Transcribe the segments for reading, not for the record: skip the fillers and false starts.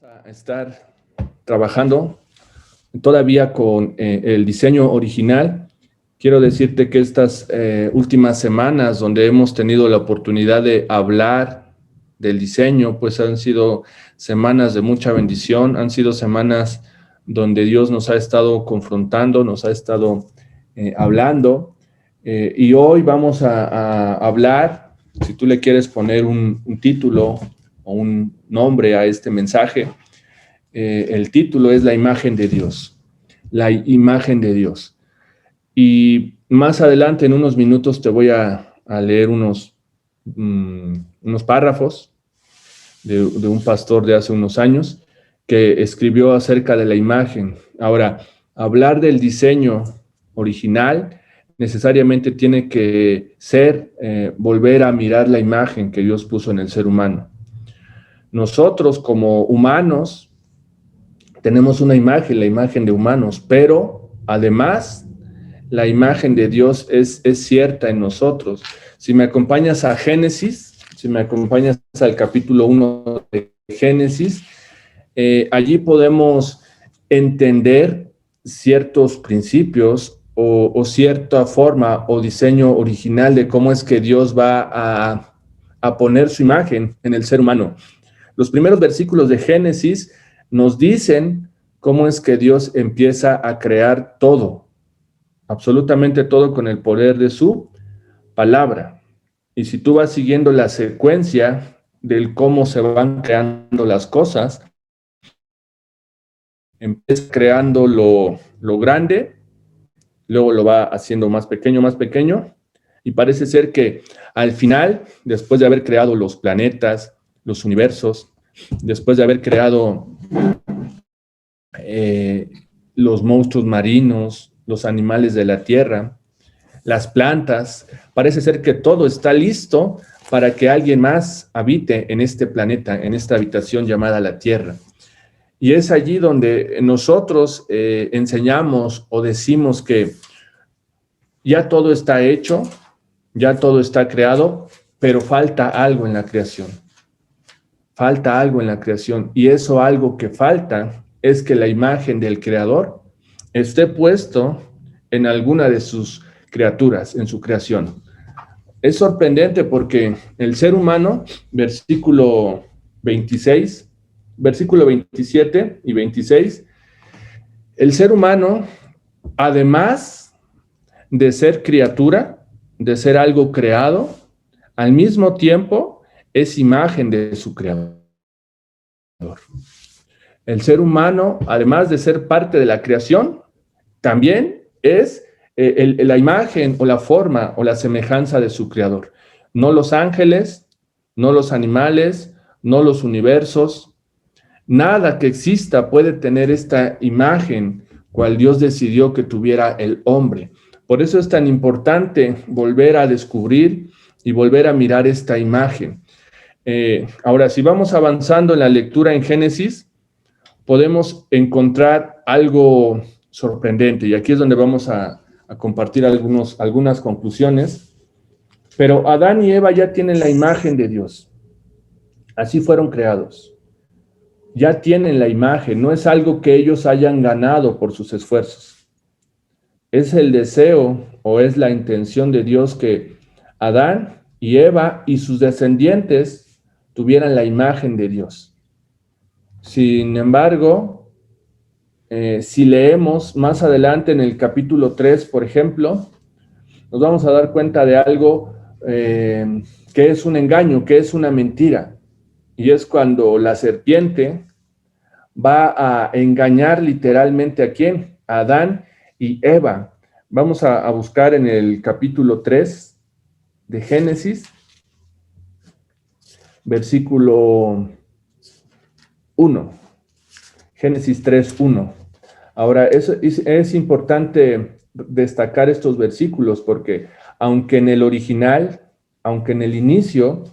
A estar trabajando todavía con el diseño original. Quiero decirte que estas últimas semanas donde hemos tenido la oportunidad de hablar del diseño, pues han sido semanas de mucha bendición, han sido semanas donde Dios nos ha estado confrontando, nos ha estado hablando, y hoy vamos a hablar, si tú le quieres poner un título o un nombre a este mensaje, el título es La imagen de Dios, la imagen de Dios. Y más adelante, en unos minutos, te voy a leer unos párrafos de un pastor de hace unos años que escribió acerca de la imagen. Ahora, hablar del diseño original necesariamente tiene que ser volver a mirar la imagen que Dios puso en el ser humano. Nosotros como humanos tenemos una imagen, la imagen de humanos, pero además la imagen de Dios es cierta en nosotros. Si me acompañas a Génesis, si me acompañas al capítulo 1 de Génesis, allí podemos entender ciertos principios o cierta forma o diseño original de cómo es que Dios va a poner su imagen en el ser humano. Los primeros versículos de Génesis nos dicen cómo es que Dios empieza a crear todo, absolutamente todo con el poder de su palabra. Y si tú vas siguiendo la secuencia del cómo se van creando las cosas, empieza creando lo grande, luego lo va haciendo más pequeño, y parece ser que al final, después de haber creado los planetas, los universos, después de haber creado los monstruos marinos, los animales de la tierra, las plantas, parece ser que todo está listo para que alguien más habite en este planeta, en esta habitación llamada la Tierra. Y es allí donde nosotros enseñamos o decimos que ya todo está hecho, ya todo está creado, pero falta algo en la creación. Falta algo en la creación, y eso algo que falta es que la imagen del Creador esté puesto en alguna de sus criaturas, en su creación. Es sorprendente porque el ser humano, versículo 26, versículo 27 y 26, el ser humano, además de ser criatura, de ser algo creado, al mismo tiempo es imagen de su creador. El ser humano, además de ser parte de la creación, también es la imagen o la forma o la semejanza de su creador. No los ángeles, no los animales, no los universos, nada que exista puede tener esta imagen cual Dios decidió que tuviera el hombre. Por eso es tan importante volver a descubrir y volver a mirar esta imagen. Ahora, si vamos avanzando en la lectura en Génesis, podemos encontrar algo sorprendente, y aquí es donde vamos a compartir algunas conclusiones. Pero Adán y Eva ya tienen la imagen de Dios. Así fueron creados. Ya tienen la imagen, no es algo que ellos hayan ganado por sus esfuerzos. Es el deseo o es la intención de Dios que Adán y Eva y sus descendientes tuvieran la imagen de Dios. Sin embargo, si leemos más adelante en el capítulo 3, por ejemplo, nos vamos a dar cuenta de algo que es un engaño, que es una mentira. Y es cuando la serpiente va a engañar literalmente ¿a quién? A Adán y Eva. Vamos a buscar en el capítulo 3 de Génesis, versículo 1. Génesis 3:1. Ahora, es importante destacar estos versículos porque aunque en el original, aunque en el inicio,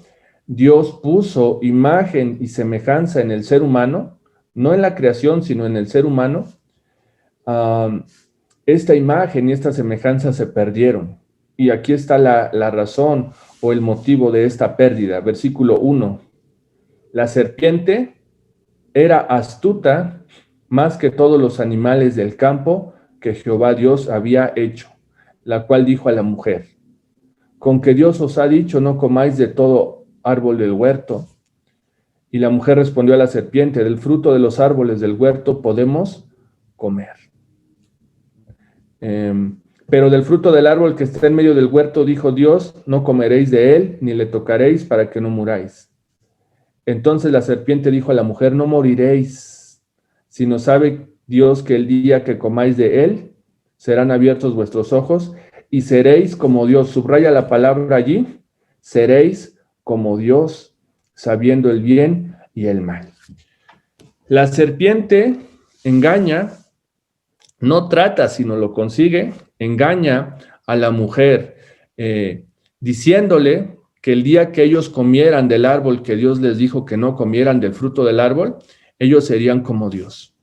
Dios puso imagen y semejanza en el ser humano, no en la creación, sino en el ser humano, esta imagen y esta semejanza se perdieron. Y aquí está la razón o el motivo de esta pérdida. Versículo 1. La serpiente era astuta más que todos los animales del campo que Jehová Dios había hecho, la cual dijo a la mujer: con que Dios os ha dicho, no comáis de todo árbol del huerto. Y la mujer respondió a la serpiente: del fruto de los árboles del huerto podemos comer. Pero del fruto del árbol que está en medio del huerto, dijo Dios, no comeréis de él, ni le tocaréis, para que no muráis. Entonces la serpiente dijo a la mujer: no moriréis, sino sabe Dios que el día que comáis de él, serán abiertos vuestros ojos, y seréis como Dios. Subraya la palabra allí: seréis como Dios, sabiendo el bien y el mal. La serpiente engaña, no trata, sino lo consigue, engaña a la mujer, diciéndole que el día que ellos comieran del árbol que Dios les dijo que no comieran del fruto del árbol, ellos serían como Dios.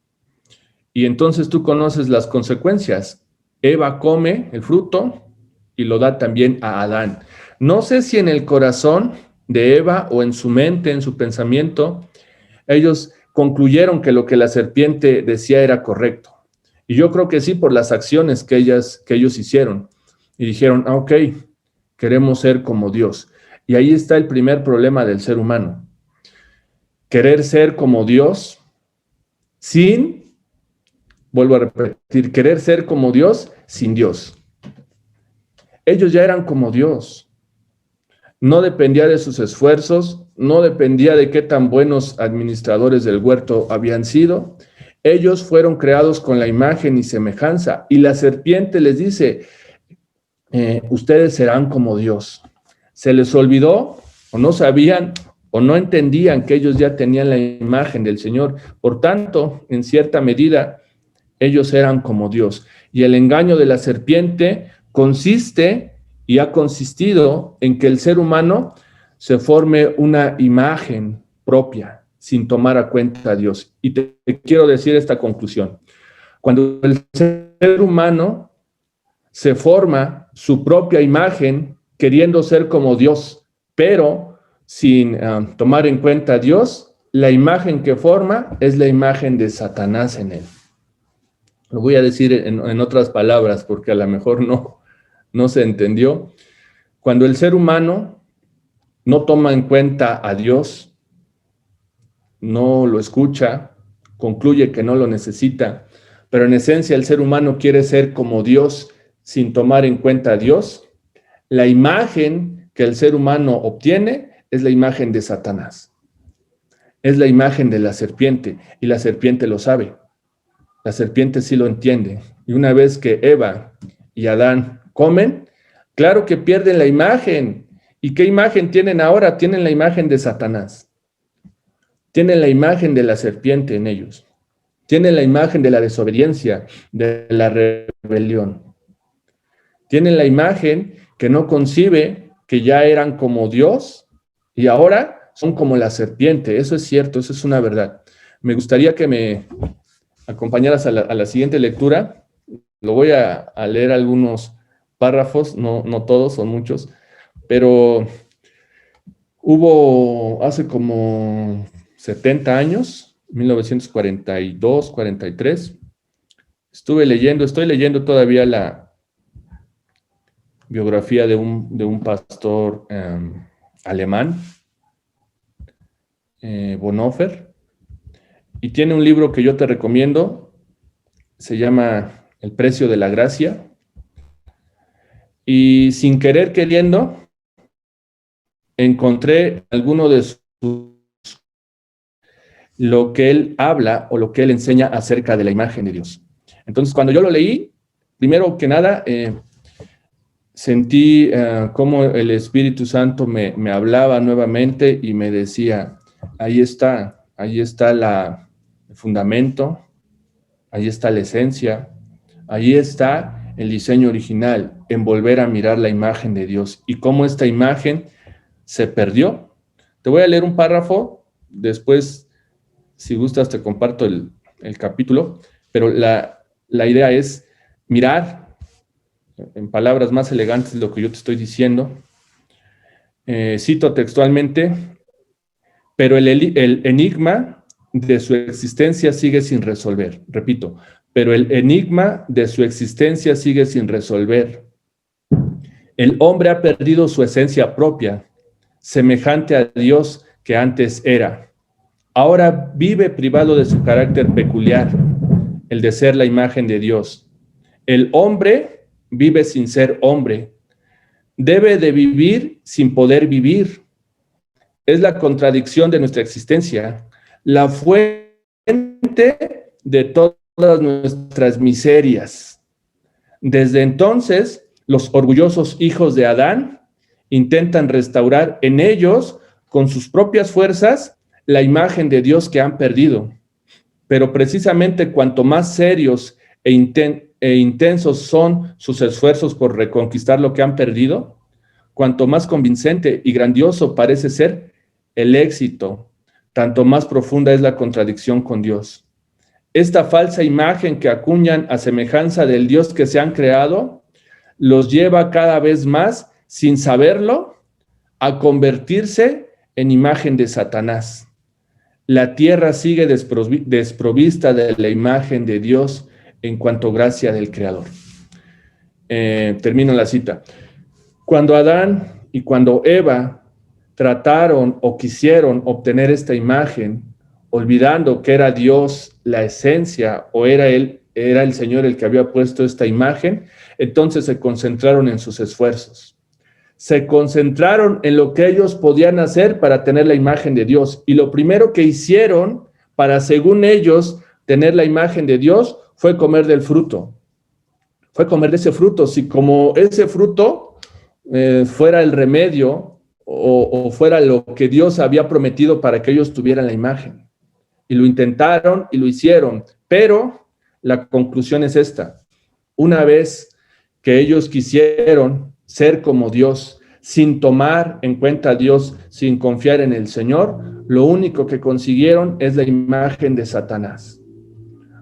Y entonces tú conoces las consecuencias. Eva come el fruto y lo da también a Adán. No sé si en el corazón de Eva o en su mente, en su pensamiento, ellos concluyeron que lo que la serpiente decía era correcto. Y yo creo que sí, por las acciones que ellos hicieron. Y dijeron, ok, queremos ser como Dios. Y ahí está el primer problema del ser humano. Querer ser como Dios sin, vuelvo a repetir, querer ser como Dios sin Dios. Ellos ya eran como Dios. No dependía de sus esfuerzos, no dependía de qué tan buenos administradores del huerto habían sido. Ellos fueron creados con la imagen y semejanza. Y la serpiente les dice, ustedes serán como Dios. Se les olvidó o no sabían o no entendían que ellos ya tenían la imagen del Señor. Por tanto, en cierta medida, ellos eran como Dios. Y el engaño de la serpiente consiste y ha consistido en que el ser humano se forme una imagen propia sin tomar a cuenta a Dios. Y te quiero decir esta conclusión. Cuando el ser humano se forma su propia imagen queriendo ser como Dios, pero sin tomar en cuenta a Dios, la imagen que forma es la imagen de Satanás en él. Lo voy a decir en otras palabras porque a lo mejor no se entendió. Cuando el ser humano no toma en cuenta a Dios, no lo escucha, concluye que no lo necesita, pero en esencia el ser humano quiere ser como Dios sin tomar en cuenta a Dios, la imagen que el ser humano obtiene es la imagen de Satanás. Es la imagen de la serpiente y la serpiente lo sabe. La serpiente sí lo entiende. Y una vez que Eva y Adán comen, claro que pierden la imagen. ¿Y qué imagen tienen ahora? Tienen la imagen de Satanás. Tienen la imagen de la serpiente en ellos. Tienen la imagen de la desobediencia, de la rebelión. Tienen la imagen que no concibe que ya eran como Dios y ahora son como la serpiente. Eso es cierto, eso es una verdad. Me gustaría que me acompañaras a la siguiente lectura. Lo voy a leer algunos párrafos, no todos, son muchos, pero hubo hace como 70 años, 1942, 43, estoy leyendo todavía la biografía de un pastor alemán, Bonhoeffer, y tiene un libro que yo te recomiendo, se llama El precio de la gracia, y sin querer queriendo, encontré alguno de lo que él habla o lo que él enseña acerca de la imagen de Dios. Entonces, cuando yo lo leí, primero que nada, sentí cómo el Espíritu Santo me hablaba nuevamente y me decía, ahí está el fundamento, ahí está la esencia, ahí está el diseño original, en volver a mirar la imagen de Dios y cómo esta imagen se perdió. Te voy a leer un párrafo, después, si gustas, te comparto el capítulo, pero la idea es mirar, en palabras más elegantes, lo que yo te estoy diciendo. Cito textualmente, pero el enigma de su existencia sigue sin resolver. Repito, pero el enigma de su existencia sigue sin resolver. El hombre ha perdido su esencia propia, semejante a Dios que antes era. Ahora vive privado de su carácter peculiar, el de ser la imagen de Dios. El hombre vive sin ser hombre. Debe de vivir sin poder vivir. Es la contradicción de nuestra existencia, la fuente de todas nuestras miserias. Desde entonces, los orgullosos hijos de Adán intentan restaurar en ellos, con sus propias fuerzas, la imagen de Dios que han perdido. Pero precisamente cuanto más serios e intensos son sus esfuerzos por reconquistar lo que han perdido, cuanto más convincente y grandioso parece ser el éxito, tanto más profunda es la contradicción con Dios. Esta falsa imagen que acuñan a semejanza del Dios que se han creado, los lleva cada vez más, sin saberlo, a convertirse en imagen de Satanás. La tierra sigue desprovista de la imagen de Dios en cuanto gracia del Creador. Termino la cita. Cuando Adán y cuando Eva trataron o quisieron obtener esta imagen, olvidando que era Dios la esencia o era el Señor el que había puesto esta imagen, entonces se concentraron en sus esfuerzos. Se concentraron en lo que ellos podían hacer para tener la imagen de Dios. Y lo primero que hicieron para, según ellos, tener la imagen de Dios fue comer del fruto. Fue comer de ese fruto. Si como ese fruto fuera el remedio o fuera lo que Dios había prometido para que ellos tuvieran la imagen. Y lo intentaron y lo hicieron. Pero la conclusión es esta. Una vez que ellos quisieron ser como Dios, sin tomar en cuenta a Dios, sin confiar en el Señor, lo único que consiguieron es la imagen de Satanás.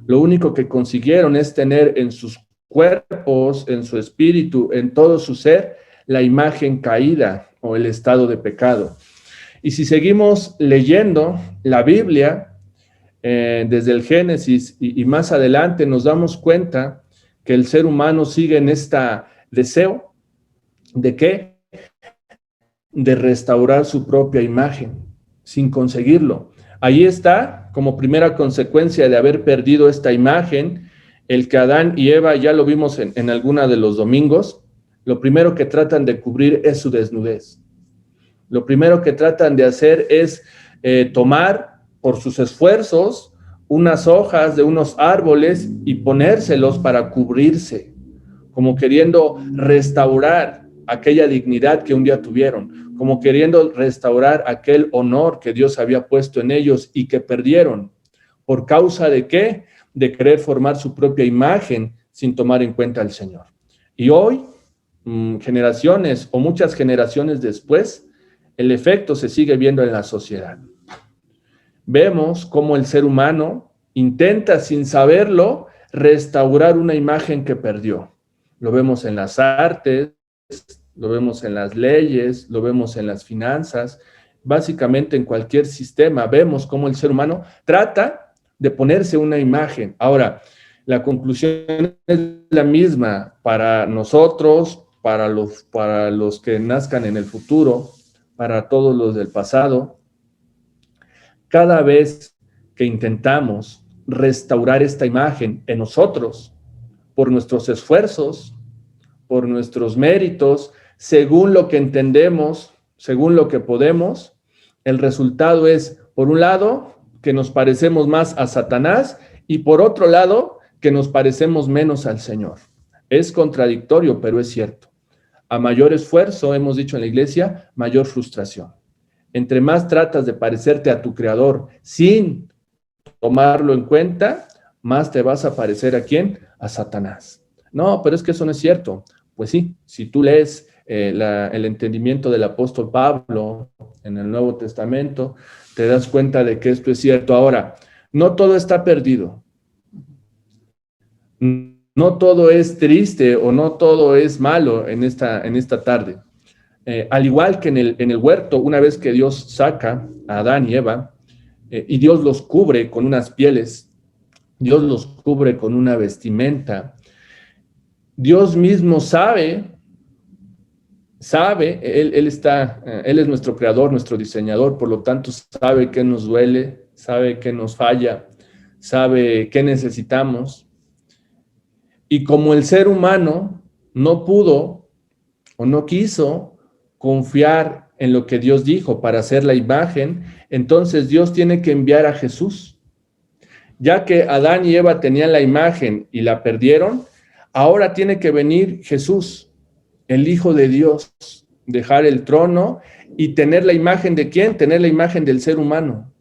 Lo único que consiguieron es tener en sus cuerpos, en su espíritu, en todo su ser, la imagen caída o el estado de pecado. Y si seguimos leyendo la Biblia, desde el Génesis y más adelante, nos damos cuenta que el ser humano sigue en este deseo. ¿De qué? De restaurar su propia imagen, sin conseguirlo. Ahí está, como primera consecuencia de haber perdido esta imagen, el que Adán y Eva, ya lo vimos en alguna de los domingos, lo primero que tratan de cubrir es su desnudez. Lo primero que tratan de hacer es tomar por sus esfuerzos unas hojas de unos árboles y ponérselos para cubrirse, como queriendo restaurar aquella dignidad que un día tuvieron, como queriendo restaurar aquel honor que Dios había puesto en ellos y que perdieron. ¿Por causa de qué? De querer formar su propia imagen sin tomar en cuenta al Señor. Y hoy, generaciones o muchas generaciones después, el efecto se sigue viendo en la sociedad. Vemos cómo el ser humano intenta, sin saberlo, restaurar una imagen que perdió. Lo vemos en las artes, lo vemos en las leyes, lo vemos en las finanzas, básicamente en cualquier sistema vemos cómo el ser humano trata de ponerse una imagen. Ahora, la conclusión es la misma para nosotros, para los que nazcan en el futuro, para todos los del pasado. Cada vez que intentamos restaurar esta imagen en nosotros, por nuestros esfuerzos, por nuestros méritos, según lo que entendemos, según lo que podemos, el resultado es, por un lado, que nos parecemos más a Satanás y por otro lado, que nos parecemos menos al Señor. Es contradictorio, pero es cierto. A mayor esfuerzo, hemos dicho en la iglesia, mayor frustración. Entre más tratas de parecerte a tu Creador sin tomarlo en cuenta, más te vas a parecer ¿a quién? A Satanás. No, pero es que eso no es cierto. Pues sí, si tú lees el entendimiento del apóstol Pablo en el Nuevo Testamento, te das cuenta de que esto es cierto. Ahora, no todo está perdido. No todo es triste o no todo es malo en esta tarde. Al igual que en el huerto, una vez que Dios saca a Adán y Eva, y Dios los cubre con unas pieles, Dios los cubre con una vestimenta. Dios mismo sabe, Él es nuestro creador, nuestro diseñador, por lo tanto sabe qué nos duele, sabe qué nos falla, sabe qué necesitamos. Y como el ser humano no pudo o no quiso confiar en lo que Dios dijo para hacer la imagen, entonces Dios tiene que enviar a Jesús. Ya que Adán y Eva tenían la imagen y la perdieron, ahora tiene que venir Jesús, el Hijo de Dios, dejar el trono y tener la imagen de ¿quién? Tener la imagen del ser humano.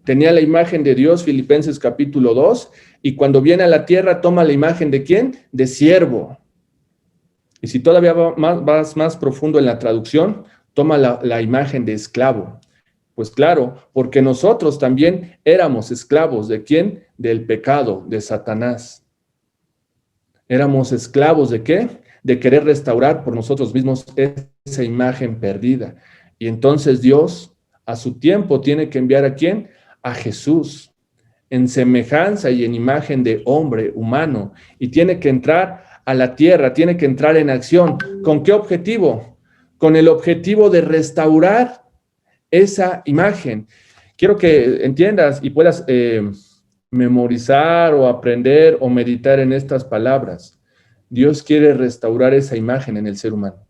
Tenía la imagen de Dios, Filipenses capítulo 2, y cuando viene a la tierra toma la imagen de ¿quién? De siervo. Y si todavía vas más profundo en la traducción, toma la imagen de esclavo. Pues claro, porque nosotros también éramos esclavos. ¿De quién? Del pecado, de Satanás. Éramos esclavos ¿de qué? De querer restaurar por nosotros mismos esa imagen perdida. Y entonces Dios, a su tiempo, tiene que enviar ¿a quién? A Jesús, en semejanza y en imagen de hombre humano. Y tiene que entrar a la tierra, tiene que entrar en acción. ¿Con qué objetivo? Con el objetivo de restaurar esa imagen. Quiero que entiendas y puedas memorizar o aprender o meditar en estas palabras. Dios quiere restaurar esa imagen en el ser humano.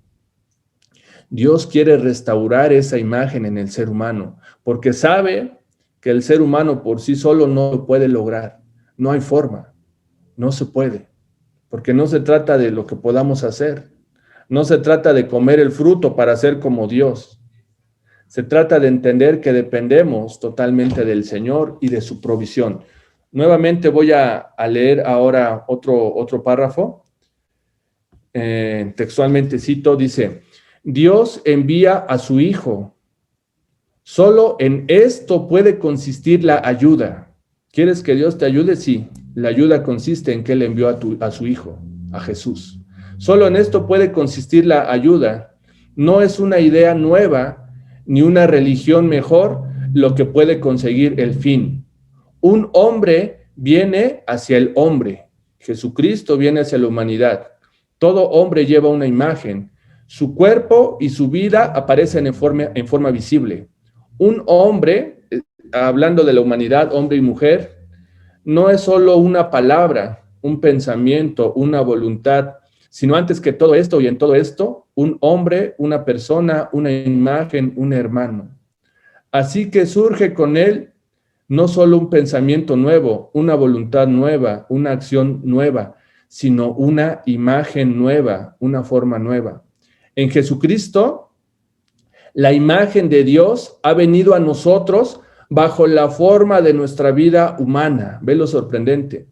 Dios quiere restaurar esa imagen en el ser humano, porque sabe que el ser humano por sí solo no lo puede lograr. No hay forma, no se puede, porque no se trata de lo que podamos hacer. No se trata de comer el fruto para ser como Dios. Se trata de entender que dependemos totalmente del Señor y de su provisión. Nuevamente voy a leer ahora otro párrafo. Textualmente cito, dice, Dios envía a su Hijo. Solo en esto puede consistir la ayuda. ¿Quieres que Dios te ayude? Sí. La ayuda consiste en que Él envió a su Hijo, a Jesús. Solo en esto puede consistir la ayuda. No es una idea nueva, ni una religión mejor lo que puede conseguir el fin. Un hombre viene hacia el hombre. Jesucristo viene hacia la humanidad. Todo hombre lleva una imagen. Su cuerpo y su vida aparecen en forma visible. Un hombre, hablando de la humanidad, hombre y mujer, no es solo una palabra, un pensamiento, una voluntad, sino antes que todo esto y en todo esto, un hombre, una persona, una imagen, un hermano. Así que surge con él no solo un pensamiento nuevo, una voluntad nueva, una acción nueva, sino una imagen nueva, una forma nueva. En Jesucristo, la imagen de Dios ha venido a nosotros bajo la forma de nuestra vida humana. Ve lo sorprendente.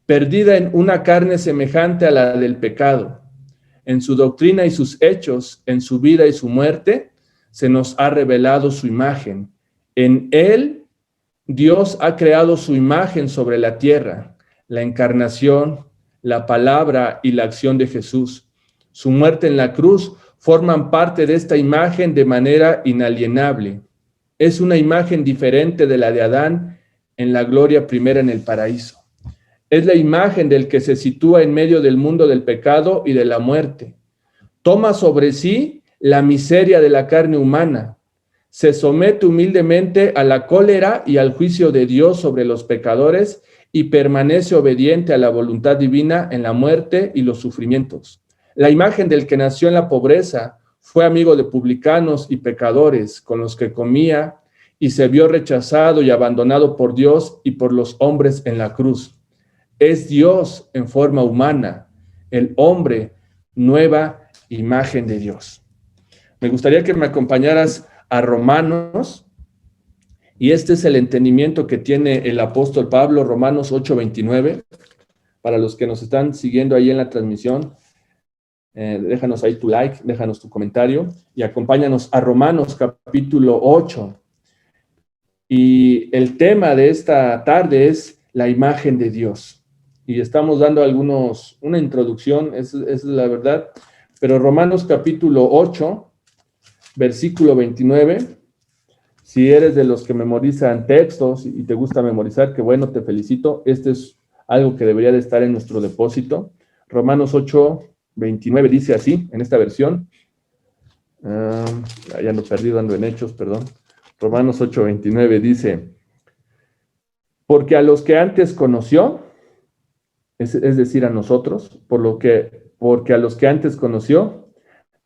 Perdida en una carne semejante a la del pecado. En su doctrina y sus hechos, en su vida y su muerte, se nos ha revelado su imagen. En él, Dios ha creado su imagen sobre la tierra, la encarnación, la palabra y la acción de Jesús. Su muerte en la cruz forman parte de esta imagen de manera inalienable. Es una imagen diferente de la de Adán en la gloria primera en el paraíso. Es la imagen del que se sitúa en medio del mundo del pecado y de la muerte. Toma sobre sí la miseria de la carne humana. Se somete humildemente a la cólera y al juicio de Dios sobre los pecadores y permanece obediente a la voluntad divina en la muerte y los sufrimientos. La imagen del que nació en la pobreza fue amigo de publicanos y pecadores con los que comía y se vio rechazado y abandonado por Dios y por los hombres en la cruz. Es Dios en forma humana, el hombre, nueva imagen de Dios. Me gustaría que me acompañaras a Romanos, y este es el entendimiento que tiene el apóstol Pablo, Romanos 8:29. Para los que nos están siguiendo ahí en la transmisión, déjanos ahí tu like, déjanos tu comentario y acompáñanos a Romanos capítulo 8. Y el tema de esta tarde es la imagen de Dios. Y estamos dando una introducción, esa es la verdad, pero Romanos capítulo 8, versículo 29, Si eres de los que memorizan textos y te gusta memorizar, que bueno, te felicito. Este es algo que debería de estar en nuestro depósito. Romanos 8:29 dice así, en esta versión. Ya ando perdido, ando en Hechos, perdón. Romanos 8:29 dice, porque a los que antes conoció, es decir, a nosotros, porque a los que antes conoció,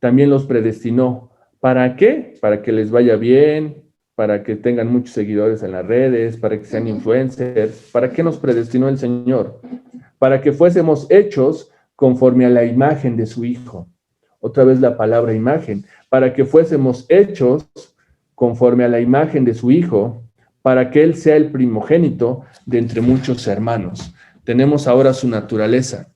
también los predestinó. ¿Para qué? Para que les vaya bien, para que tengan muchos seguidores en las redes, para que sean influencers. ¿Para qué nos predestinó el Señor? Para que fuésemos hechos conforme a la imagen de su Hijo. Otra vez la palabra imagen. Para que fuésemos hechos conforme a la imagen de su Hijo, para que Él sea el primogénito de entre muchos hermanos. Tenemos ahora su naturaleza.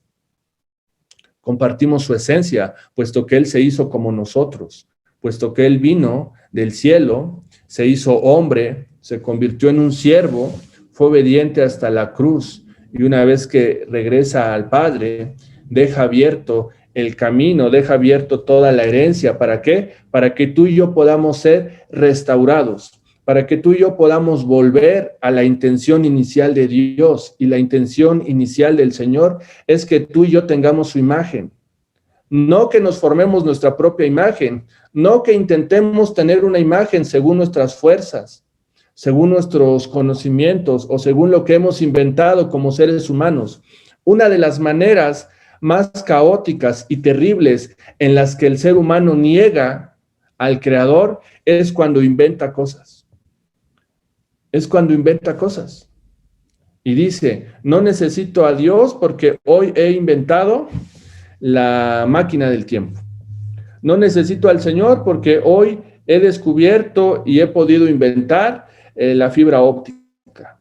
Compartimos su esencia, puesto que Él se hizo como nosotros, puesto que Él vino del cielo, se hizo hombre, se convirtió en un siervo, fue obediente hasta la cruz, y una vez que regresa al Padre, deja abierto el camino, deja abierto toda la herencia. ¿Para qué? Para que tú y yo podamos ser restaurados, para que tú y yo podamos volver a la intención inicial de Dios, y la intención inicial del Señor es que tú y yo tengamos su imagen. No que nos formemos nuestra propia imagen, no que intentemos tener una imagen según nuestras fuerzas, según nuestros conocimientos o según lo que hemos inventado como seres humanos. Una de las maneras más caóticas y terribles en las que el ser humano niega al Creador es cuando inventa cosas. Es cuando inventa cosas. Y dice, no necesito a Dios porque hoy he inventado la máquina del tiempo. No necesito al Señor porque hoy he descubierto y he podido inventar la fibra óptica.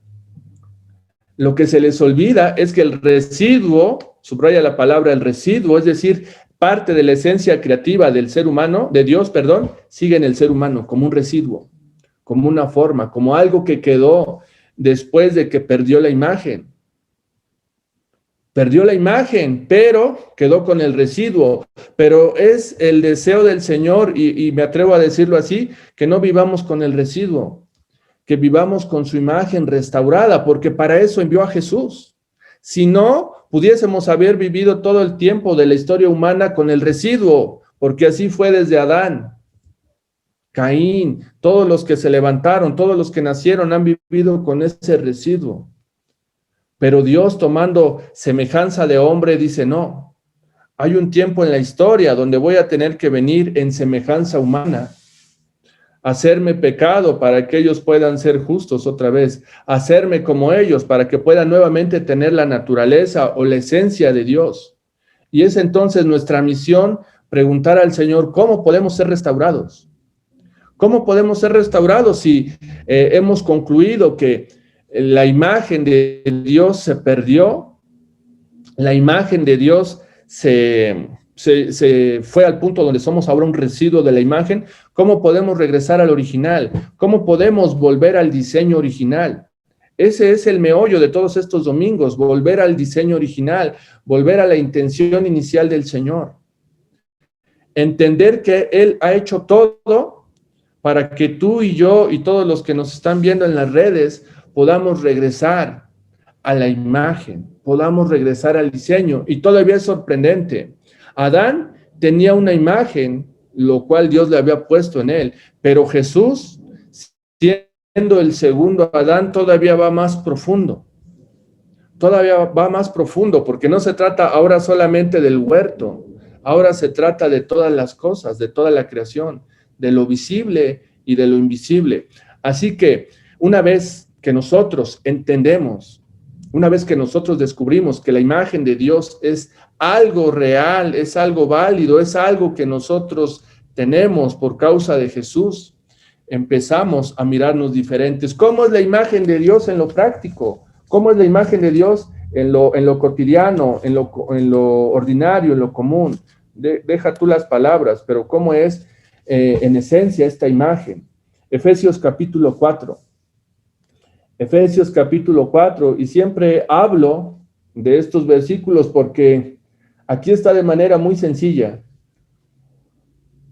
Lo que se les olvida es que el residuo, subraya la palabra el residuo, es decir, parte de la esencia creativa del ser humano, de Dios, perdón, sigue en el ser humano como un residuo, como una forma, como algo que quedó después de que perdió la imagen. Perdió la imagen, pero quedó con el residuo. Pero es el deseo del Señor, y me atrevo a decirlo así, que no vivamos con el residuo, que vivamos con su imagen restaurada, porque para eso envió a Jesús. Si no, pudiésemos haber vivido todo el tiempo de la historia humana con el residuo, porque así fue desde Adán, Caín, todos los que se levantaron, todos los que nacieron han vivido con ese residuo. Pero Dios, tomando semejanza de hombre, dice, no, hay un tiempo en la historia donde voy a tener que venir en semejanza humana, hacerme pecado para que ellos puedan ser justos otra vez, hacerme como ellos para que puedan nuevamente tener la naturaleza o la esencia de Dios. Y es entonces nuestra misión preguntar al Señor, ¿cómo podemos ser restaurados? ¿Cómo podemos ser restaurados si hemos concluido que la imagen de Dios se perdió? La imagen de Dios se fue al punto donde somos ahora un residuo de la imagen. ¿Cómo podemos regresar al original? ¿Cómo podemos volver al diseño original? Ese es el meollo de todos estos domingos, volver al diseño original, volver a la intención inicial del Señor. Entender que Él ha hecho todo para que tú y yo y todos los que nos están viendo en las redes podamos regresar a la imagen, podamos regresar al diseño. Y todavía es sorprendente. Adán tenía una imagen, lo cual Dios le había puesto en él, pero Jesús, siendo el segundo Adán, todavía va más profundo. Todavía va más profundo, porque no se trata ahora solamente del huerto, ahora se trata de todas las cosas, de toda la creación, de lo visible y de lo invisible. Así que una vez que nosotros entendemos, una vez que nosotros descubrimos que la imagen de Dios es algo real, es algo válido, es algo que nosotros tenemos por causa de Jesús, empezamos a mirarnos diferentes. ¿Cómo es la imagen de Dios en lo práctico? ¿Cómo es la imagen de Dios en lo cotidiano, en lo ordinario, en lo común? Deja tú las palabras, pero ¿cómo es en esencia esta imagen? Efesios capítulo 4. Efesios capítulo 4, y siempre hablo de estos versículos porque aquí está de manera muy sencilla.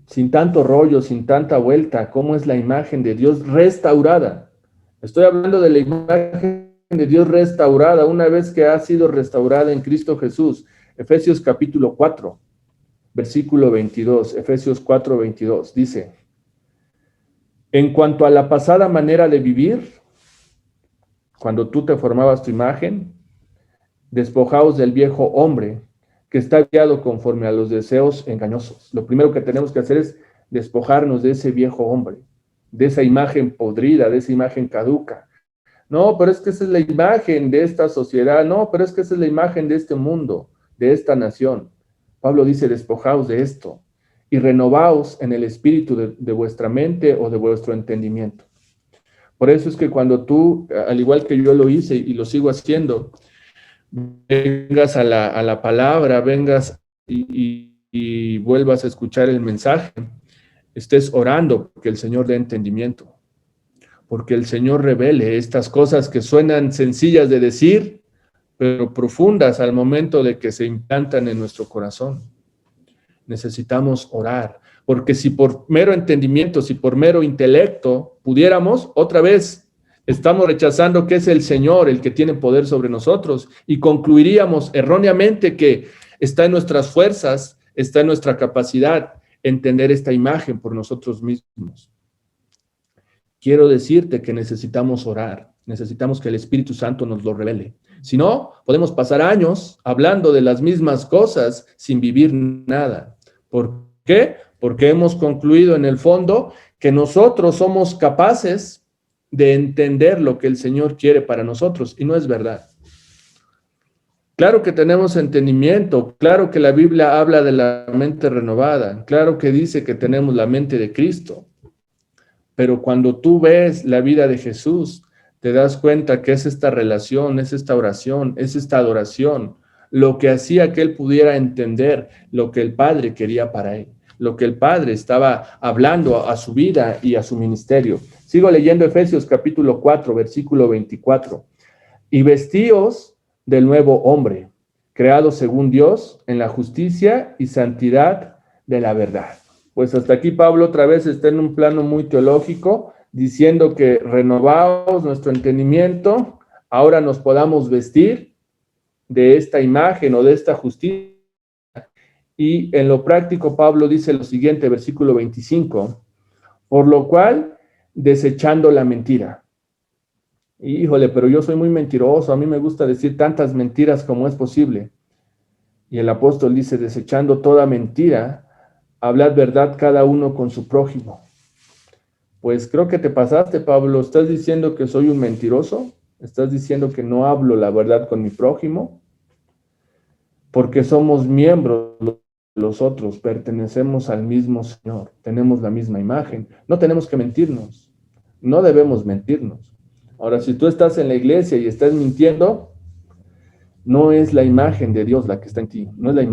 sin tanto rollo, sin tanta vuelta, cómo es la imagen de Dios restaurada. Estoy hablando de la imagen de Dios restaurada, una vez que ha sido restaurada en Cristo Jesús. Efesios capítulo 4, versículo 22, Efesios 4, 22, dice: en cuanto a la pasada manera de vivir, cuando tú te formabas tu imagen, despojaos del viejo hombre que está guiado conforme a los deseos engañosos. Lo primero que tenemos que hacer es despojarnos de ese viejo hombre, de esa imagen podrida, de esa imagen caduca. No, pero es que esa es la imagen de esta sociedad. No, pero es que esa es la imagen de este mundo, de esta nación. Pablo dice: despojaos de esto y renovaos en el espíritu de vuestra mente o de vuestro entendimiento. Por eso es que cuando tú, al igual que yo lo hice y lo sigo haciendo, vengas a la palabra, vengas y vuelvas a escuchar el mensaje, estés orando porque el Señor dé entendimiento, porque el Señor revele estas cosas que suenan sencillas de decir, pero profundas al momento de que se implantan en nuestro corazón. Necesitamos orar, porque si por mero entendimiento, si por mero intelecto pudiéramos, otra vez estamos rechazando que es el Señor el que tiene poder sobre nosotros y concluiríamos erróneamente que está en nuestras fuerzas, está en nuestra capacidad entender esta imagen por nosotros mismos. Quiero decirte que necesitamos orar, necesitamos que el Espíritu Santo nos lo revele. Si no, podemos pasar años hablando de las mismas cosas sin vivir nada. ¿Por qué? Porque hemos concluido en el fondo que nosotros somos capaces de entender lo que el Señor quiere para nosotros, y no es verdad. Claro que tenemos entendimiento, claro que la Biblia habla de la mente renovada, claro que dice que tenemos la mente de Cristo, pero cuando tú ves la vida de Jesús, te das cuenta que es esta relación, es esta oración, es esta adoración, lo que hacía que él pudiera entender lo que el Padre quería para él, lo que el Padre estaba hablando a su vida y a su ministerio. Sigo leyendo Efesios capítulo 4, versículo 24. Y vestíos del nuevo hombre, creado según Dios en la justicia y santidad de la verdad. Pues hasta aquí Pablo otra vez está en un plano muy teológico, diciendo que renovaos nuestro entendimiento, ahora nos podamos vestir de esta imagen o de esta justicia. Y en lo práctico Pablo dice lo siguiente, versículo 25, por lo cual, desechando la mentira. Híjole, pero yo soy muy mentiroso, a mí me gusta decir tantas mentiras como es posible. Y el apóstol dice, desechando toda mentira, hablad verdad cada uno con su prójimo. Pues creo que te pasaste, Pablo. ¿Estás diciendo que soy un mentiroso? ¿Estás diciendo que no hablo la verdad con mi prójimo? Porque somos miembros los otros, pertenecemos al mismo Señor, tenemos la misma imagen. No tenemos que mentirnos, no debemos mentirnos. Ahora, si tú estás en la iglesia y estás mintiendo, no es la imagen de Dios la que está en ti, no es la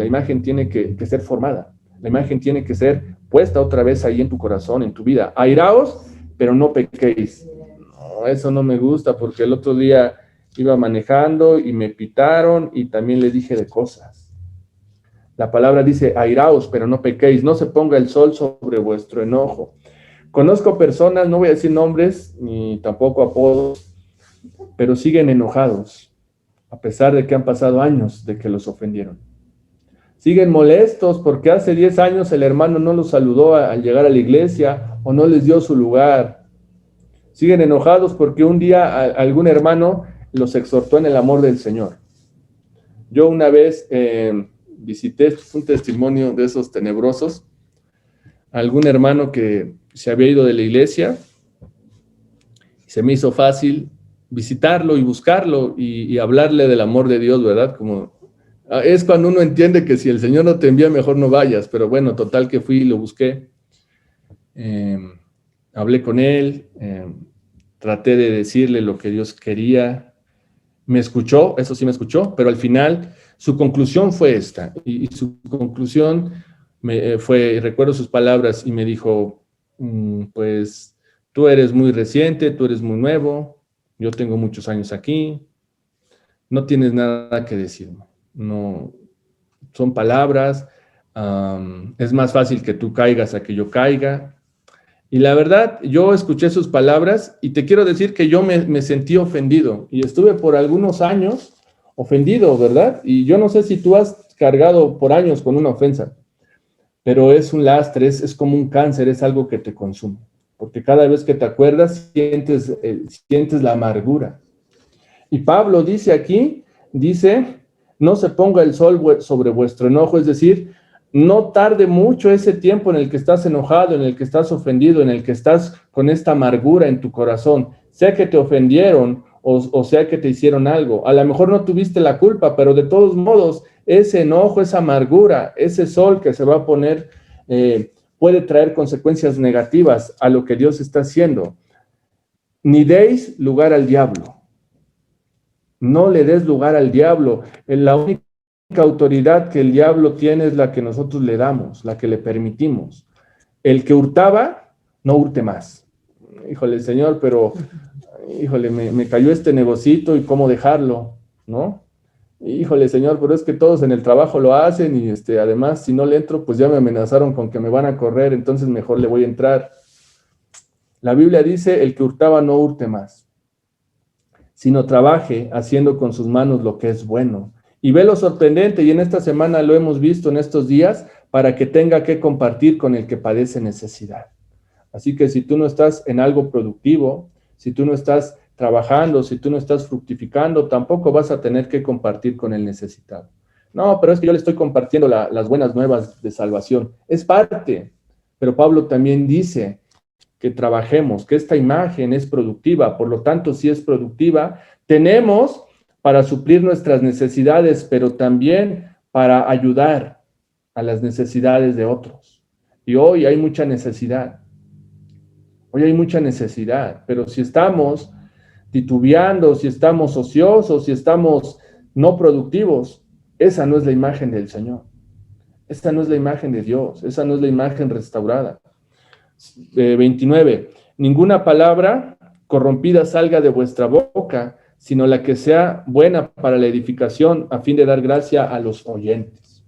imagen tiene que ser formada, la imagen tiene que ser puesta otra vez ahí en tu corazón, en tu vida. Airaos, pero no pequéis. No, eso no me gusta porque el otro día iba manejando y me pitaron y también le dije de cosas. La palabra dice, airaos, pero no pequéis, no se ponga el sol sobre vuestro enojo. Conozco personas, no voy a decir nombres, ni tampoco apodos, pero siguen enojados, a pesar de que han pasado años de que los ofendieron. Siguen molestos porque hace 10 años el hermano no los saludó al llegar a la iglesia o no les dio su lugar. Siguen enojados porque un día algún hermano los exhortó en el amor del Señor. Yo una vez visité, un testimonio de esos tenebrosos, algún hermano que se había ido de la iglesia. Se me hizo fácil visitarlo y buscarlo y hablarle del amor de Dios, ¿verdad? Como es cuando uno entiende que si el Señor no te envía, mejor no vayas. Pero bueno, total que fui y lo busqué. Hablé con él, traté de decirle lo que Dios quería. Me escuchó, eso sí me escuchó, pero al final su conclusión fue esta. Y su conclusión fue, recuerdo sus palabras, y me dijo, pues tú eres muy reciente, tú eres muy nuevo, yo tengo muchos años aquí, no tienes nada que decirme. No, son palabras, Es más fácil que tú caigas a que yo caiga. Y la verdad, yo escuché sus palabras y te quiero decir que yo me sentí ofendido y estuve por algunos años ofendido, ¿verdad? Y yo no sé si tú has cargado por años con una ofensa, pero es un lastre, es como un cáncer, es algo que te consume, porque cada vez que te acuerdas sientes la amargura. Y Pablo dice aquí, dice, no se ponga el sol sobre vuestro enojo, es decir, no tarde mucho ese tiempo en el que estás enojado, en el que estás ofendido, en el que estás con esta amargura en tu corazón, sea que te ofendieron o sea que te hicieron algo. A lo mejor no tuviste la culpa, pero de todos modos, ese enojo, esa amargura, ese sol que se va a poner, puede traer consecuencias negativas a lo que Dios está haciendo. Ni deis lugar al diablo. No le des lugar al diablo. La única autoridad que el diablo tiene es la que nosotros le damos, la que le permitimos. El que hurtaba, no hurte más. Híjole, Señor, pero, híjole, me cayó este negocito y cómo dejarlo, ¿no? Híjole, Señor, pero es que todos en el trabajo lo hacen y además, si no le entro, pues ya me amenazaron con que me van a correr, entonces mejor le voy a entrar. La Biblia dice, el que hurtaba no hurte más, sino trabaje haciendo con sus manos lo que es bueno. Y ve lo sorprendente, y en esta semana lo hemos visto en estos días, para que tenga que compartir con el que padece necesidad. Así que si tú no estás en algo productivo, si tú no estás trabajando, si tú no estás fructificando, tampoco vas a tener que compartir con el necesitado. No, pero es que yo le estoy compartiendo las buenas nuevas de salvación. Es parte, pero Pablo también dice que trabajemos, que esta imagen es productiva, por lo tanto, si es productiva, tenemos para suplir nuestras necesidades, pero también para ayudar a las necesidades de otros. Y hoy hay mucha necesidad. Hoy hay mucha necesidad, pero si estamos titubeando, si estamos ociosos, si estamos no productivos, esa no es la imagen del Señor. Esa no es la imagen de Dios, esa no es la imagen restaurada. 29. Ninguna palabra corrompida salga de vuestra boca, sino la que sea buena para la edificación, a fin de dar gracia a los oyentes.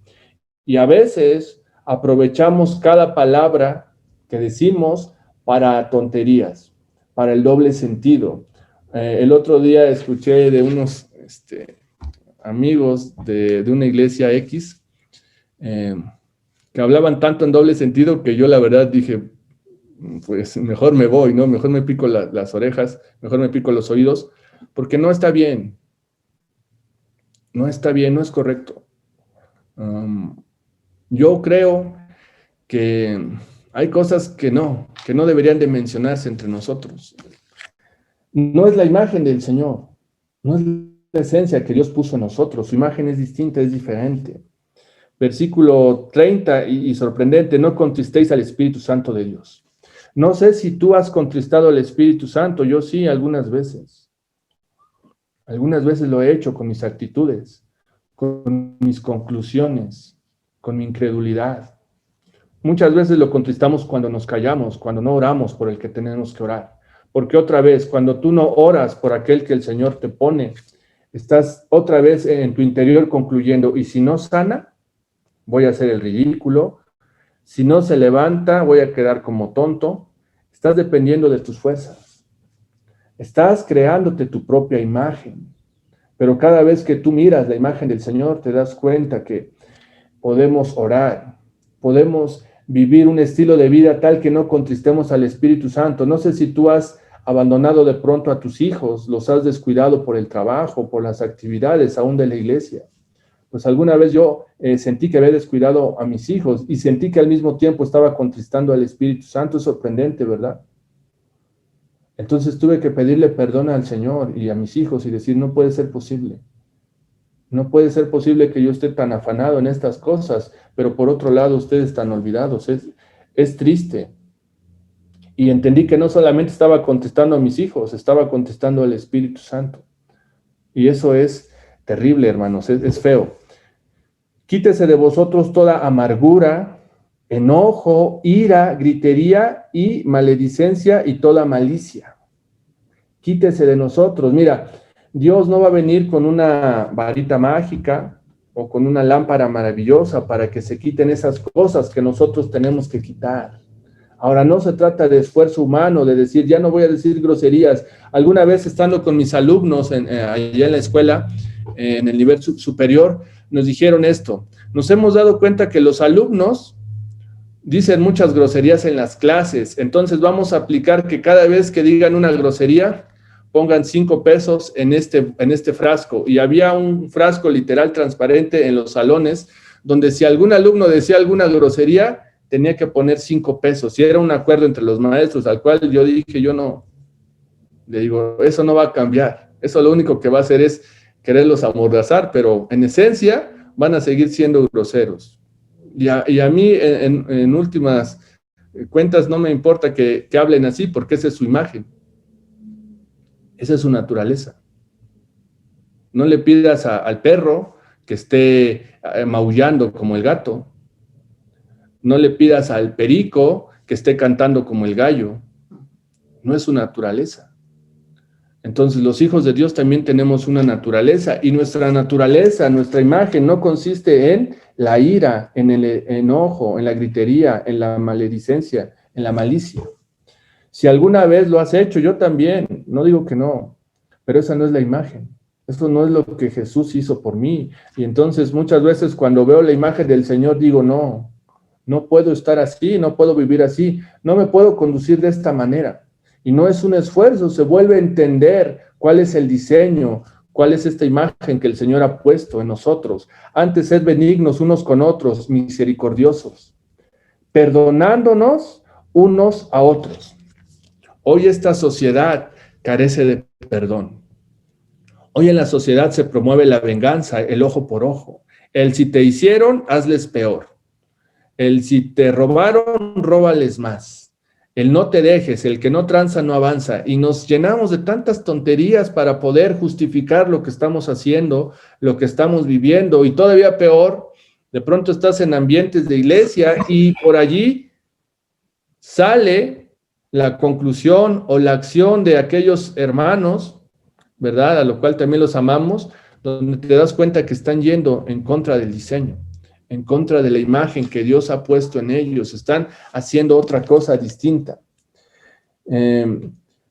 Y a veces aprovechamos cada palabra que decimos para tonterías, para el doble sentido. El otro día escuché de unos amigos de una iglesia X que hablaban tanto en doble sentido que yo la verdad dije, pues mejor me voy, ¿no? Mejor me pico las orejas, mejor me pico los oídos, porque no está bien. No está bien, no es correcto. Yo creo que hay cosas que no deberían de mencionarse entre nosotros. No es la imagen del Señor, no es la esencia que Dios puso en nosotros, su imagen es distinta, es diferente. Versículo 30, y sorprendente, no contristéis al Espíritu Santo de Dios. No sé si tú has contristado al Espíritu Santo, yo sí, algunas veces. Algunas veces lo he hecho con mis actitudes, con mis conclusiones, con mi incredulidad. Muchas veces lo contristamos cuando nos callamos, cuando no oramos por el que tenemos que orar. Porque otra vez, cuando tú no oras por aquel que el Señor te pone, estás otra vez en tu interior concluyendo, y si no sana, voy a hacer el ridículo. Si no se levanta, voy a quedar como tonto. Estás dependiendo de tus fuerzas. Estás creándote tu propia imagen. Pero cada vez que tú miras la imagen del Señor, te das cuenta que podemos orar, podemos vivir un estilo de vida tal que no contristemos al Espíritu Santo. No sé si tú has abandonado de pronto a tus hijos, los has descuidado por el trabajo, por las actividades aún de la iglesia. Pues alguna vez yo sentí que había descuidado a mis hijos y sentí que al mismo tiempo estaba contristando al Espíritu Santo. Es sorprendente, ¿verdad? Entonces tuve que pedirle perdón al Señor y a mis hijos y decir, no puede ser posible. No puede ser posible que yo esté tan afanado en estas cosas, pero por otro lado ustedes tan olvidados. Es triste. Y entendí que no solamente estaba contestando a mis hijos, estaba contestando al Espíritu Santo. Y eso es terrible, hermanos, es feo. Quítese de vosotros toda amargura, enojo, ira, gritería y maledicencia y toda malicia. Quítese de nosotros. Mira, Dios no va a venir con una varita mágica o con una lámpara maravillosa para que se quiten esas cosas que nosotros tenemos que quitar. Ahora, no se trata de esfuerzo humano, de decir, ya no voy a decir groserías. Alguna vez estando con mis alumnos allá en la escuela, en el nivel superior, nos dijeron esto. Nos hemos dado cuenta que los alumnos dicen muchas groserías en las clases, entonces vamos a aplicar que cada vez que digan una grosería, pongan 5 pesos en este frasco. Y había un frasco literal transparente en los salones, donde si algún alumno decía alguna grosería, tenía que poner 5 pesos. Y era un acuerdo entre los maestros, al cual yo dije, yo no, le digo, eso no va a cambiar. Eso lo único que va a hacer es quererlos amordazar, pero en esencia van a seguir siendo groseros. Y a mí, en últimas cuentas, no me importa que hablen así, porque esa es su imagen. Esa es su naturaleza. No le pidas al perro que esté maullando como el gato. No le pidas al perico que esté cantando como el gallo. No es su naturaleza. Entonces, los hijos de Dios también tenemos una naturaleza, y nuestra naturaleza, nuestra imagen, no consiste en la ira, en el enojo, en la gritería, en la maledicencia, en la malicia. Si alguna vez lo has hecho, yo también, no digo que no, pero esa no es la imagen. Eso no es lo que Jesús hizo por mí. Y entonces muchas veces cuando veo la imagen del Señor digo, no, no puedo estar así, no puedo vivir así, no me puedo conducir de esta manera. Y no es un esfuerzo, se vuelve a entender cuál es el diseño, cuál es esta imagen que el Señor ha puesto en nosotros. Antes, sed benignos unos con otros, misericordiosos, perdonándonos unos a otros. Hoy esta sociedad carece de perdón. Hoy en la sociedad se promueve la venganza, el ojo por ojo. El si te hicieron, hazles peor. El si te robaron, róbales más. El no te dejes, el que no tranza no avanza. Y nos llenamos de tantas tonterías para poder justificar lo que estamos haciendo, lo que estamos viviendo. Y todavía peor, de pronto estás en ambientes de iglesia y por allí sale la conclusión o la acción de aquellos hermanos, ¿verdad? A lo cual también los amamos, donde te das cuenta que están yendo en contra del diseño, en contra de la imagen que Dios ha puesto en ellos, están haciendo otra cosa distinta.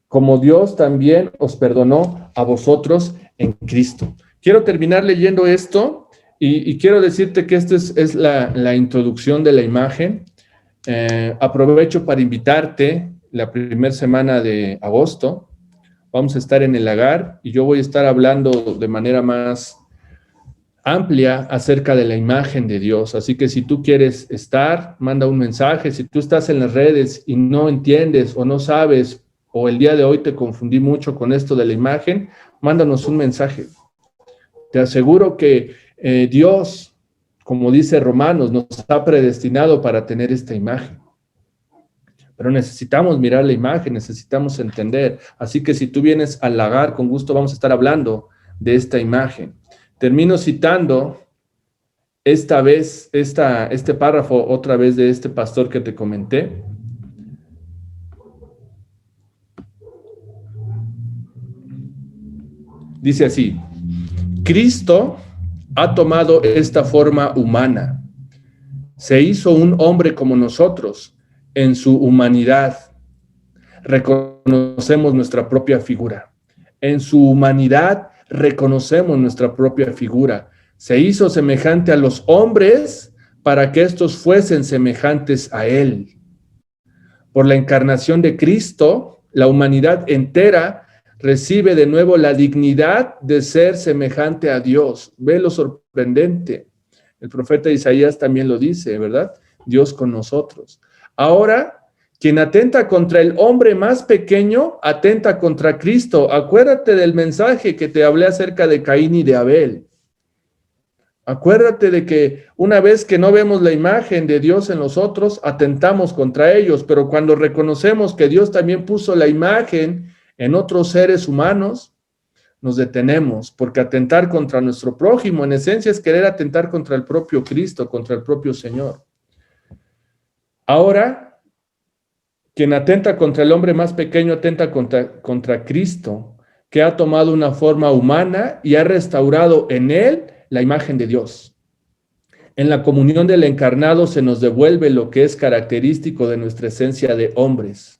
Como Dios también os perdonó a vosotros en Cristo. Quiero terminar leyendo esto y quiero decirte que esta es la introducción de la imagen. Aprovecho para invitarte la primera semana de agosto. Vamos a estar en el Lagar y yo voy a estar hablando de manera más amplia acerca de la imagen de Dios. Así que si tú quieres estar, manda un mensaje. Si tú estás en las redes y no entiendes o no sabes, o el día de hoy te confundí mucho con esto de la imagen, mándanos un mensaje. Te aseguro que Dios, como dice Romanos, nos ha predestinado para tener esta imagen. Pero necesitamos mirar la imagen, necesitamos entender. Así que si tú vienes al Lagar, con gusto vamos a estar hablando de esta imagen. Termino citando esta vez, este párrafo otra vez de este pastor que te comenté. Dice así: Cristo ha tomado esta forma humana. Se hizo un hombre como nosotros. En su humanidad reconocemos nuestra propia figura. En su humanidad reconocemos nuestra propia figura. Se hizo semejante a los hombres para que estos fuesen semejantes a él. Por la encarnación de Cristo, la humanidad entera recibe de nuevo la dignidad de ser semejante a Dios. Ve lo sorprendente. El profeta Isaías también lo dice, ¿verdad? Dios con nosotros. Ahora, quien atenta contra el hombre más pequeño, atenta contra Cristo. Acuérdate del mensaje que te hablé acerca de Caín y de Abel. Acuérdate de que una vez que no vemos la imagen de Dios en nosotros, atentamos contra ellos, pero cuando reconocemos que Dios también puso la imagen en otros seres humanos, nos detenemos, porque atentar contra nuestro prójimo en esencia es querer atentar contra el propio Cristo, contra el propio Señor. Ahora, quien atenta contra el hombre más pequeño atenta contra Cristo, que ha tomado una forma humana y ha restaurado en él la imagen de Dios. En la comunión del encarnado se nos devuelve lo que es característico de nuestra esencia de hombres.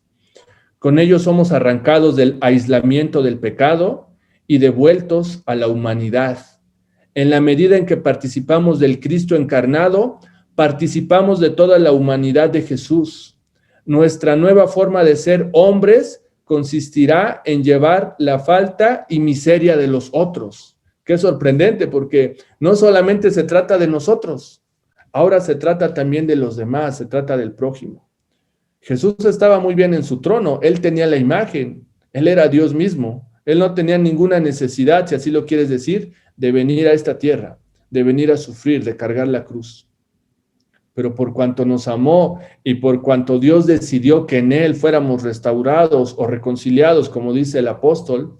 Con ello somos arrancados del aislamiento del pecado y devueltos a la humanidad. En la medida en que participamos del Cristo encarnado, participamos de toda la humanidad de Jesús. Nuestra nueva forma de ser hombres consistirá en llevar la falta y miseria de los otros. Qué sorprendente, porque no solamente se trata de nosotros, ahora se trata también de los demás, se trata del prójimo. Jesús estaba muy bien en su trono, él tenía la imagen, él era Dios mismo, él no tenía ninguna necesidad, si así lo quieres decir, de venir a esta tierra, de venir a sufrir, de cargar la cruz. Pero por cuanto nos amó y por cuanto Dios decidió que en él fuéramos restaurados o reconciliados, como dice el apóstol,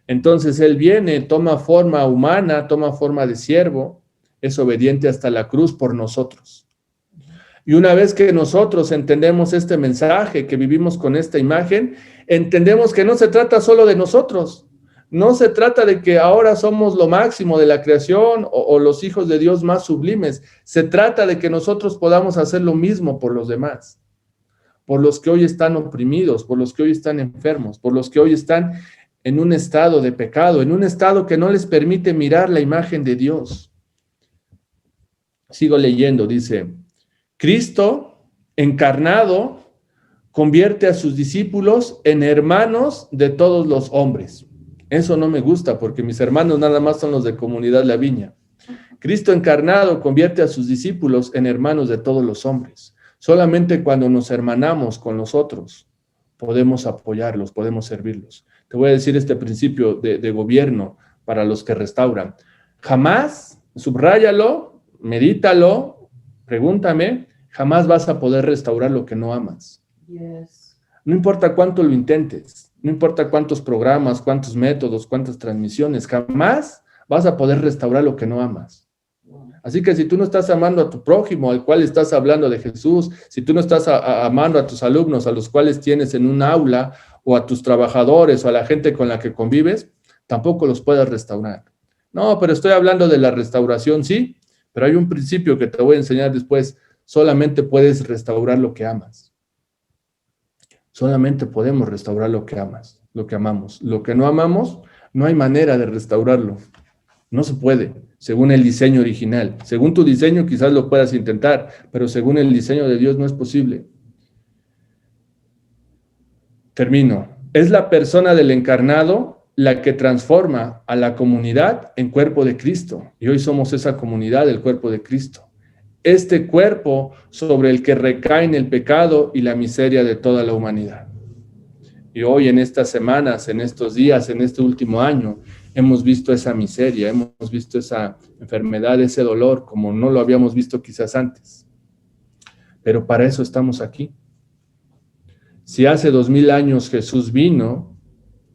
entonces él viene, toma forma humana, toma forma de siervo, es obediente hasta la cruz por nosotros. Y una vez que nosotros entendemos este mensaje, que vivimos con esta imagen, entendemos que no se trata solo de nosotros, no se trata de que ahora somos lo máximo de la creación o los hijos de Dios más sublimes, se trata de que nosotros podamos hacer lo mismo por los demás, por los que hoy están oprimidos, por los que hoy están enfermos, por los que hoy están en un estado de pecado, en un estado que no les permite mirar la imagen de Dios. Sigo leyendo, dice, Cristo encarnado convierte a sus discípulos en hermanos de todos los hombres. Eso no me gusta porque mis hermanos nada más son los de Comunidad La Viña. Cristo encarnado convierte a sus discípulos en hermanos de todos los hombres. Solamente cuando nos hermanamos con los otros podemos apoyarlos, podemos servirlos. Te voy a decir este principio de gobierno para los que restauran. Jamás, subráyalo, medítalo, pregúntame, jamás vas a poder restaurar lo que no amas. Yes. No importa cuánto lo intentes, no importa cuántos programas, cuántos métodos, cuántas transmisiones, jamás vas a poder restaurar lo que no amas. Así que si tú no estás amando a tu prójimo, al cual estás hablando de Jesús, si tú no estás amando a tus alumnos, a los cuales tienes en un aula, o a tus trabajadores, o a la gente con la que convives, tampoco los puedes restaurar. No, pero estoy hablando de la restauración, sí, pero hay un principio que te voy a enseñar después. Solamente puedes restaurar lo que amas. Solamente podemos restaurar lo que amas, lo que amamos. Lo que no amamos, no hay manera de restaurarlo. No se puede, según el diseño original. Según tu diseño quizás lo puedas intentar, pero según el diseño de Dios no es posible. Termino. Es la persona del encarnado la que transforma a la comunidad en cuerpo de Cristo. Y hoy somos esa comunidad, el cuerpo de Cristo. Este cuerpo sobre el que recaen el pecado y la miseria de toda la humanidad. Y hoy en estas semanas, en estos días, en este último año, hemos visto esa miseria, hemos visto esa enfermedad, ese dolor, como no lo habíamos visto quizás antes. Pero para eso estamos aquí. Si hace 2000 años Jesús vino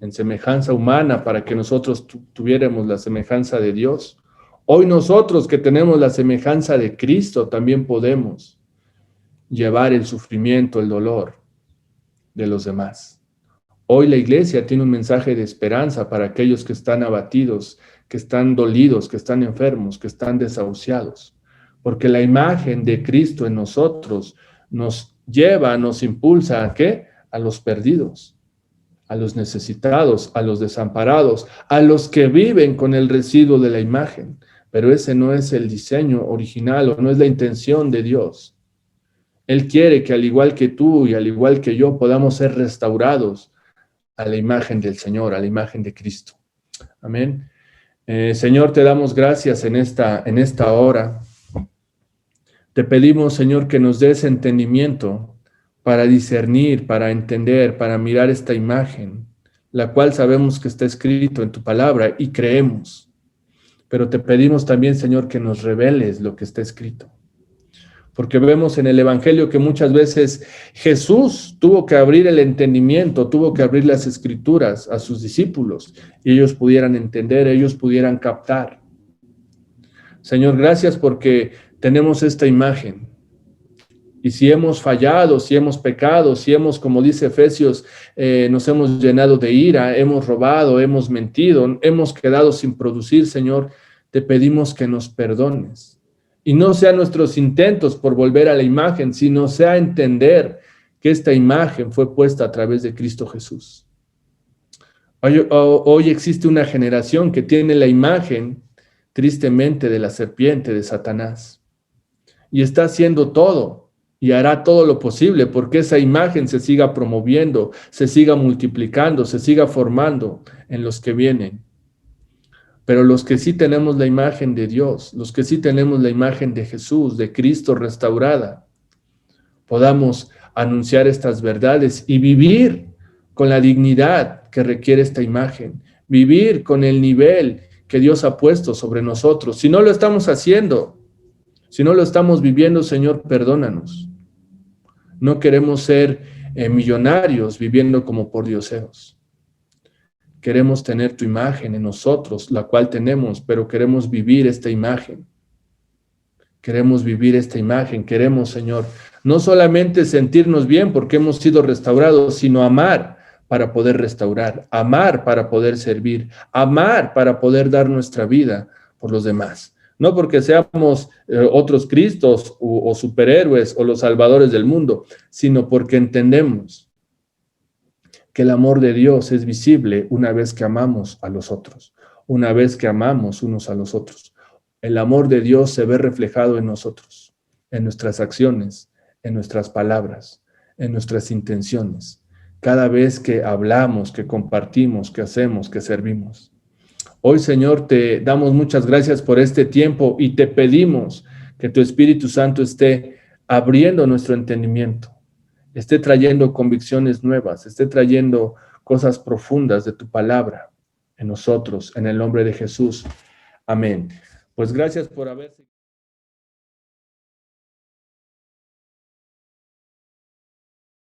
en semejanza humana para que nosotros tuviéramos la semejanza de Dios, hoy nosotros que tenemos la semejanza de Cristo también podemos llevar el sufrimiento, el dolor de los demás. Hoy la iglesia tiene un mensaje de esperanza para aquellos que están abatidos, que están dolidos, que están enfermos, que están desahuciados. Porque la imagen de Cristo en nosotros nos lleva, nos impulsa ¿a qué? A los perdidos, a los necesitados, a los desamparados, a los que viven con el residuo de la imagen. Pero ese no es el diseño original o no es la intención de Dios. Él quiere que al igual que tú y al igual que yo podamos ser restaurados a la imagen del Señor, a la imagen de Cristo. Amén. Señor, te damos gracias en esta hora. Te pedimos, Señor, que nos des entendimiento para discernir, para entender, para mirar esta imagen, la cual sabemos que está escrito en tu palabra y creemos. Pero te pedimos también, Señor, que nos reveles lo que está escrito. Porque vemos en el Evangelio que muchas veces Jesús tuvo que abrir el entendimiento, tuvo que abrir las Escrituras a sus discípulos y ellos pudieran entender, ellos pudieran captar. Señor, gracias porque tenemos esta imagen. Y si hemos fallado, si hemos pecado, si hemos, como dice Efesios, nos hemos llenado de ira, hemos robado, hemos mentido, hemos quedado sin producir, Señor, te pedimos que nos perdones. Y no sean nuestros intentos por volver a la imagen, sino sea entender que esta imagen fue puesta a través de Cristo Jesús. Hoy existe una generación que tiene la imagen, tristemente, de la serpiente, de Satanás. Y está haciendo todo y hará todo lo posible porque esa imagen se siga promoviendo, se siga multiplicando, se siga formando en los que vienen. Pero los que sí tenemos la imagen de Dios, los que sí tenemos la imagen de Jesús, de Cristo restaurada, podamos anunciar estas verdades y vivir con la dignidad que requiere esta imagen, vivir con el nivel que Dios ha puesto sobre nosotros. Si no lo estamos haciendo, si no lo estamos viviendo, Señor, perdónanos. No queremos ser millonarios viviendo como pordioseros. Queremos tener tu imagen en nosotros, la cual tenemos, pero queremos vivir esta imagen. Queremos vivir esta imagen. Queremos, Señor, no solamente sentirnos bien porque hemos sido restaurados, sino amar para poder restaurar, amar para poder servir, amar para poder dar nuestra vida por los demás. No porque seamos otros Cristos o superhéroes o los salvadores del mundo, sino porque entendemos que el amor de Dios es visible una vez que amamos a los otros, una vez que amamos unos a los otros. El amor de Dios se ve reflejado en nosotros, en nuestras acciones, en nuestras palabras, en nuestras intenciones, cada vez que hablamos, que compartimos, que hacemos, que servimos. Hoy, Señor, te damos muchas gracias por este tiempo y te pedimos que tu Espíritu Santo esté abriendo nuestro entendimiento, esté trayendo convicciones nuevas, esté trayendo cosas profundas de tu palabra en nosotros, en el nombre de Jesús. Amén. Pues gracias por haber...